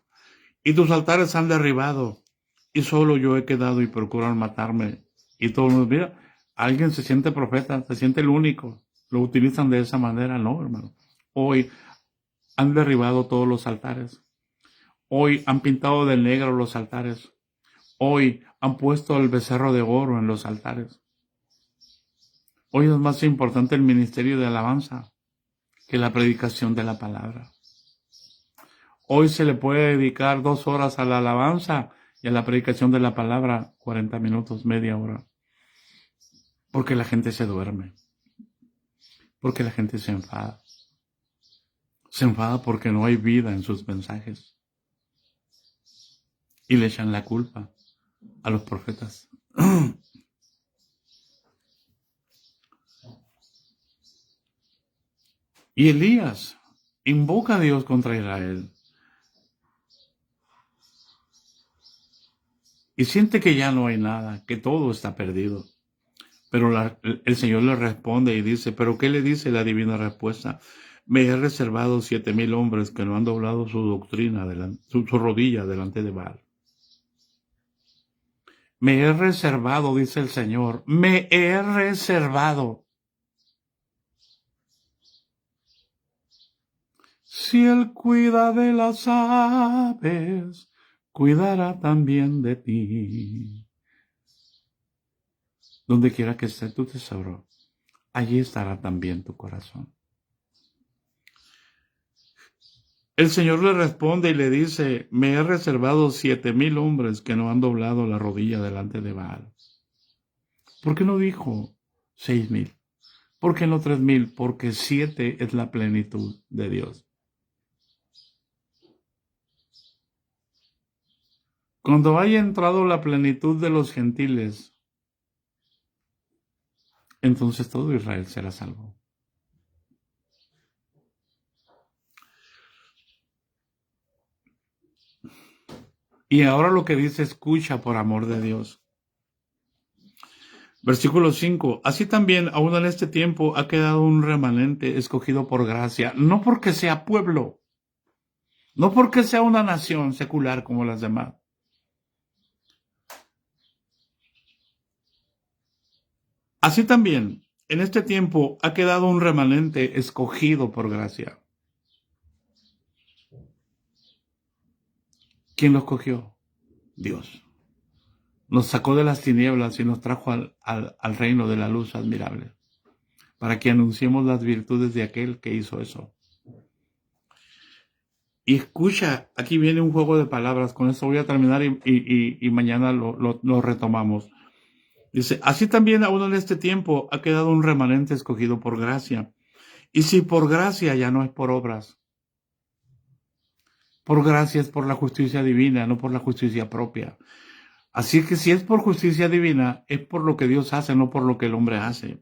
A: y tus altares han derribado, y solo yo he quedado y procuran matarme. Y todos nos mira, alguien se siente profeta, se siente el único, lo utilizan de esa manera. No, hermano. Hoy han derribado todos los altares. Hoy han pintado de negro los altares. Hoy han puesto el becerro de oro en los altares. Hoy es más importante el ministerio de alabanza que la predicación de la palabra. Hoy se le puede dedicar 2 horas a la alabanza y a la predicación de la palabra 40 minutos, media hora. Porque la gente se duerme. Porque la gente se enfada. Se enfada porque no hay vida en sus mensajes. Y le echan la culpa a los profetas. Y Elías invoca a Dios contra Israel. Y siente que ya no hay nada, que todo está perdido. Pero el Señor le responde y dice: ¿pero qué le dice la divina respuesta? Me he reservado 7,000 hombres que no han doblado su doctrina, su rodilla delante de Baal. Me he reservado, dice el Señor, me he reservado. Si Él cuida de las aves, cuidará también de ti. Donde quiera que esté tu tesoro, allí estará también tu corazón. El Señor le responde y le dice: me he reservado 7,000 hombres que no han doblado la rodilla delante de Baal. ¿Por qué no dijo 6,000? ¿Por qué no 3,000? Porque 7 es la plenitud de Dios. Cuando haya entrado la plenitud de los gentiles, entonces todo Israel será salvo. Y ahora lo que dice: escucha, por amor de Dios. Versículo 5. Así también, aún en este tiempo, ha quedado un remanente escogido por gracia, no porque sea pueblo, no porque sea una nación secular como las demás. Así también, en este tiempo, ha quedado un remanente escogido por gracia. ¿Quién lo escogió? Dios. Nos sacó de las tinieblas y nos trajo al reino de la luz admirable, para que anunciemos las virtudes de aquel que hizo eso. Y escucha, aquí viene un juego de palabras, con eso voy a terminar y mañana lo retomamos. Dice, así también aún en este tiempo ha quedado un remanente escogido por gracia. Y si por gracia ya no es por obras, por gracia es por la justicia divina, no por la justicia propia. Así que si es por justicia divina, es por lo que Dios hace, no por lo que el hombre hace.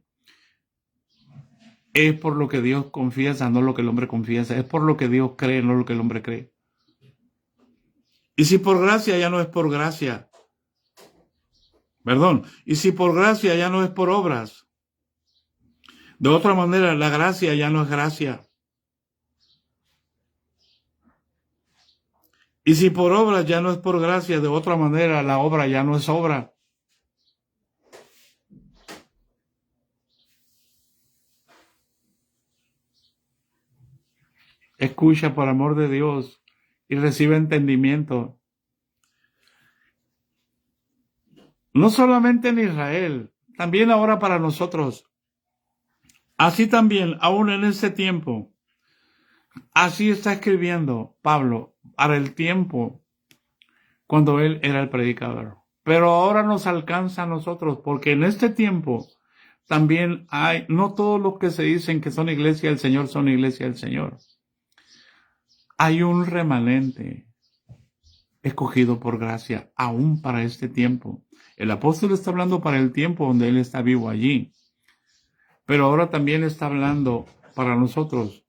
A: Es por lo que Dios confiesa, no lo que el hombre confiesa. Es por lo que Dios cree, no lo que el hombre cree. Y si por gracia ya no es por gracia, perdón, y si por gracia ya no es por obras, de otra manera la gracia ya no es gracia. Y si por obras ya no es por gracia, de otra manera la obra ya no es obra. Escucha por amor de Dios y recibe entendimiento. No solamente en Israel, también ahora para nosotros. Así también, aún en ese tiempo, así está escribiendo Pablo para el tiempo cuando él era el predicador. Pero ahora nos alcanza a nosotros, porque en este tiempo también hay, no todos los que se dicen que son iglesia del Señor son iglesia del Señor. Hay un remanente escogido por gracia, aún para este tiempo. El apóstol está hablando para el tiempo donde él está vivo allí. Pero ahora también está hablando para nosotros.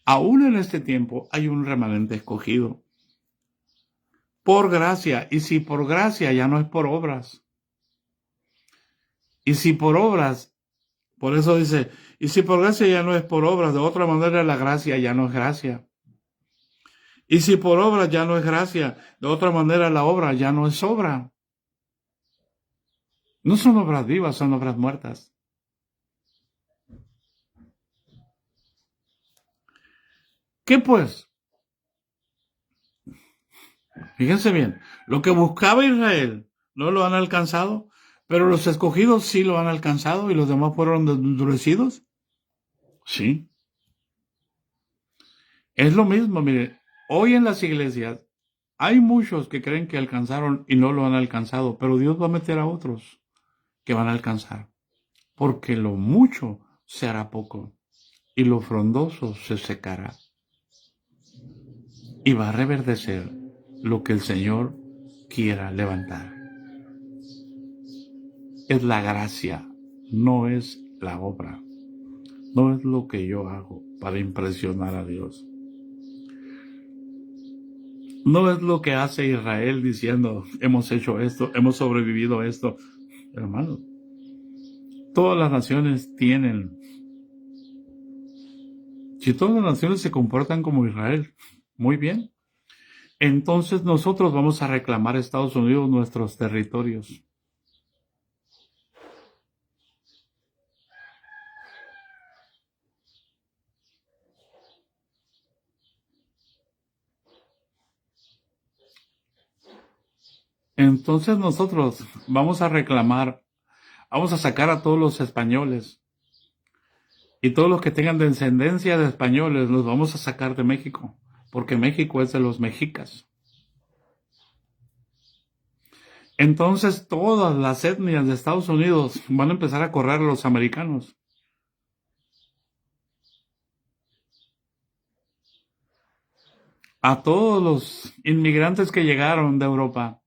A: Aún en este tiempo hay un remanente escogido. Por gracia. Y si por gracia ya no es por obras. Y si por obras, por eso dice, y si por gracia ya no es por obras, de otra manera la gracia ya no es gracia. Y si por obras ya no es gracia, de otra manera la obra ya no es obra. No son obras vivas, son obras muertas. ¿Qué pues? Fíjense bien, lo que buscaba Israel no lo han alcanzado, pero los escogidos sí lo han alcanzado y los demás fueron endurecidos. Sí. Es lo mismo, mire, hoy en las iglesias hay muchos que creen que alcanzaron y no lo han alcanzado, pero Dios va a meter a otros que van a alcanzar, porque lo mucho se hará poco y lo frondoso se secará y va a reverdecer lo que el Señor quiera levantar. Es la gracia, no es la obra, no es lo que yo hago para impresionar a Dios. No es lo que hace Israel diciendo, hemos hecho esto, hemos sobrevivido a esto. Hermanos, todas las naciones tienen, si todas las naciones se comportan como Israel, muy bien, entonces nosotros vamos a reclamar a Estados Unidos nuestros territorios. Entonces nosotros vamos a reclamar, vamos a sacar a todos los españoles y todos los que tengan descendencia de españoles los vamos a sacar de México, porque México es de los mexicas. Entonces todas las etnias de Estados Unidos van a empezar a correr a los americanos. A todos los inmigrantes que llegaron de Europa.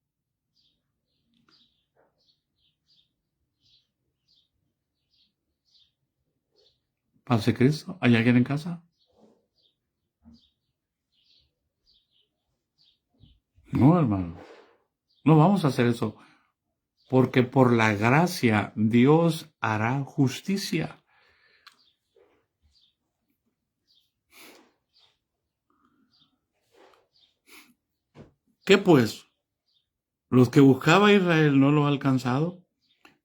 A: Pase Cristo, ¿hay alguien en casa? No, hermano, no vamos a hacer eso. porque por la gracia Dios hará justicia. ¿Qué pues? Los que buscaba Israel no lo ha alcanzado,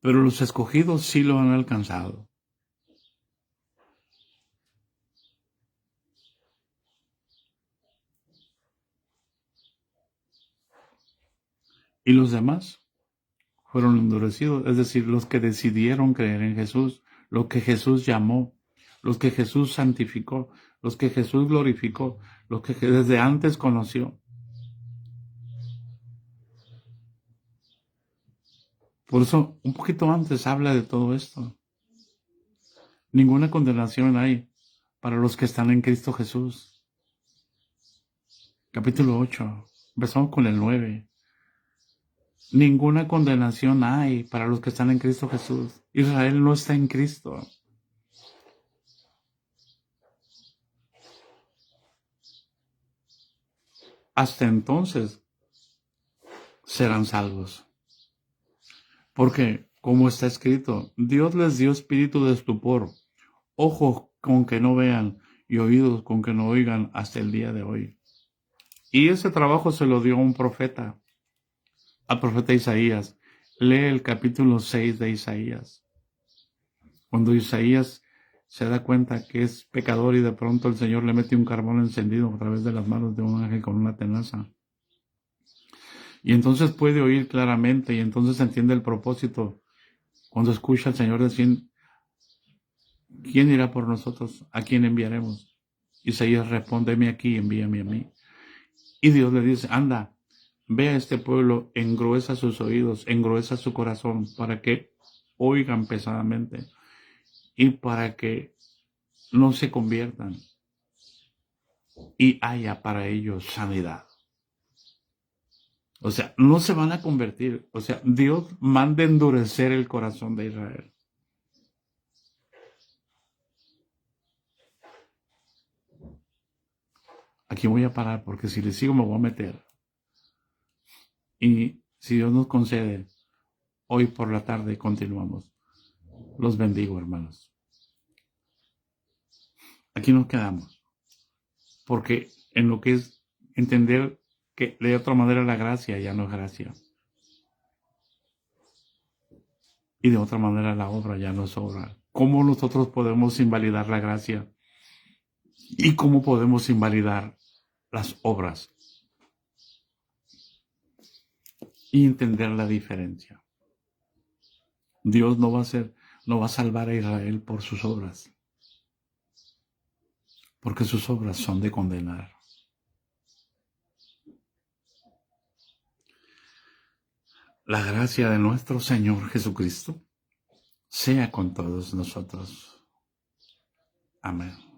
A: pero los escogidos sí lo han alcanzado. Y los demás fueron endurecidos, es decir, los que decidieron creer en Jesús, los que Jesús llamó, los que Jesús santificó, los que Jesús glorificó, los que desde antes conoció. Por eso, un poquito antes habla de todo esto. Ninguna condenación hay para los que están en Cristo Jesús. Capítulo 8, empezamos con el 9. Ninguna condenación hay para los que están en Cristo Jesús. Israel no está en Cristo. Hasta entonces serán salvos. Porque, como está escrito, Dios les dio espíritu de estupor, ojos con que no vean y oídos con que no oigan hasta el día de hoy. Y ese trabajo se lo dio a un profeta, al profeta Isaías. Lee el capítulo 6 de Isaías. Cuando Isaías se da cuenta que es pecador y de pronto el Señor le mete un carbón encendido a través de las manos de un ángel con una tenaza. Y entonces puede oír claramente y entonces entiende el propósito. Cuando escucha al Señor decir, ¿quién irá por nosotros? ¿A quién enviaremos? Isaías responde, heme aquí, envíame a mí. Y Dios le dice, anda, ve a este pueblo, engruesa sus oídos, engruesa su corazón, para que oigan pesadamente y para que no se conviertan y haya para ellos sanidad. O sea, no se van a convertir. O sea, Dios manda endurecer el corazón de Israel. Aquí voy a parar porque si le sigo me voy a meter. Y si Dios nos concede, hoy por la tarde continuamos. Los bendigo, hermanos. Aquí nos quedamos. Porque en lo que es entender que de otra manera la gracia ya no es gracia. Y de otra manera la obra ya no es obra. ¿Cómo nosotros podemos invalidar la gracia? ¿Y cómo podemos invalidar las obras? Y entender la diferencia. Dios no va a salvar a Israel por sus obras, porque sus obras son de condenar. La gracia de nuestro Señor Jesucristo sea con todos nosotros. Amén.